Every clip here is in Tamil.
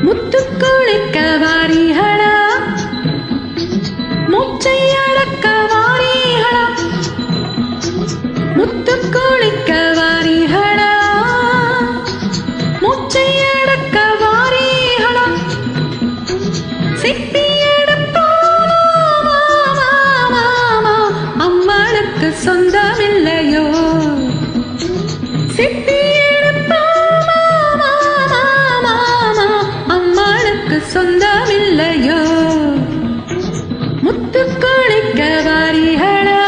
முத்துக்குளிக்க வாரிகளா, மூச்சை அடக்க வாரிகளா, முத்துக்குளிக்க வாரிகளா, மூச்சை அடக்க வாரிகளா, சிப்பி எடுப்போமா அம்மாளுக்கு சொந்தமில்லையோ, சிப்பி சொந்தமில்லையோ, முத்துக்குளிக்க வாரிகளா.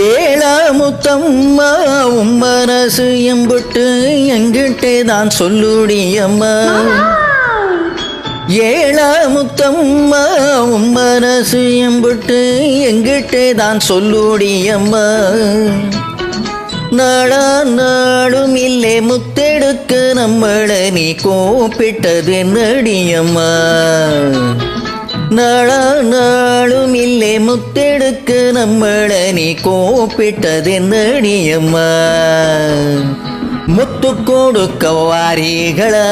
ஏழாமுத்தம்மா உன் மனசு எம்புட்டு எங்கிட்டே தான் சொல்லுடியம்மா, ஏழாமுத்தம்மா உன் மனசு எம்புட்டு எங்கிட்டே தான் சொல்லுடியம்மா, நாளா நாடும் இல்லை முத்தெடுக்க நம்மள நீ கூப்பிட்டது என்னடியம்மா, நாளா நாளும் இல்லை முத்தெடுக்க நம்மள நீ கூப்பிட்டது என்னடியம்மா, முத்து கொடுக்க வாரிகளா,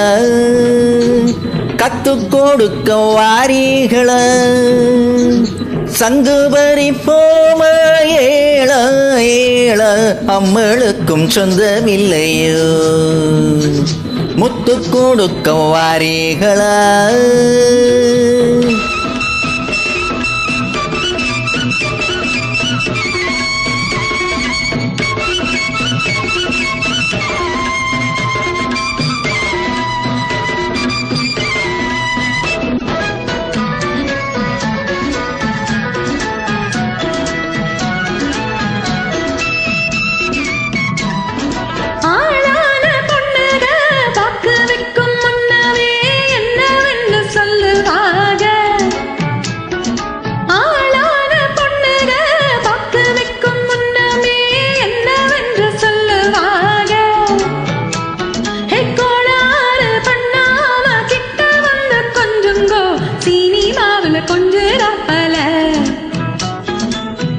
கத்து கொடுக்க வாரிகளா, சங்கு பறிப்போமா ஏழா ஏழா அம்மளுக்கும் சொந்தமில்லையோ, முத்து கொடுக்க வாரிகளா.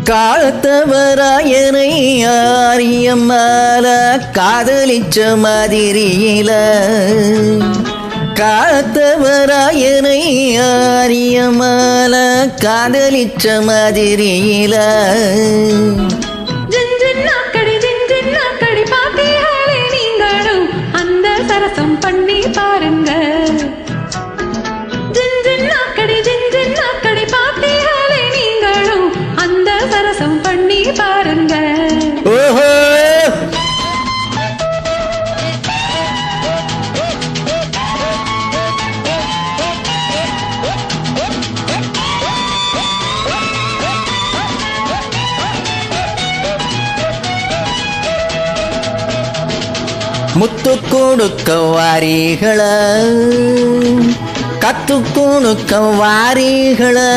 காத்தவராயனை ஆரியம்மால காதலிச்ச மாதிரியில, காத்தவராயனை ஆரியம்மால காதலிச்ச மாதிரியில, ஜிஞ்சின்னாக்கடி பாத்தியாலே நீங்களும் அந்த சரசம் பண்ணி பாருங்க, ஜிஞ்சின்னாக்கடி பாத்தியாலே நீங்களும் அந்த சரசம் பண்ணி பாருங்க. ஓஹோ முத்து கொடுக்க வாரிகளா, கத்து கொடுக்க வாரிகளா.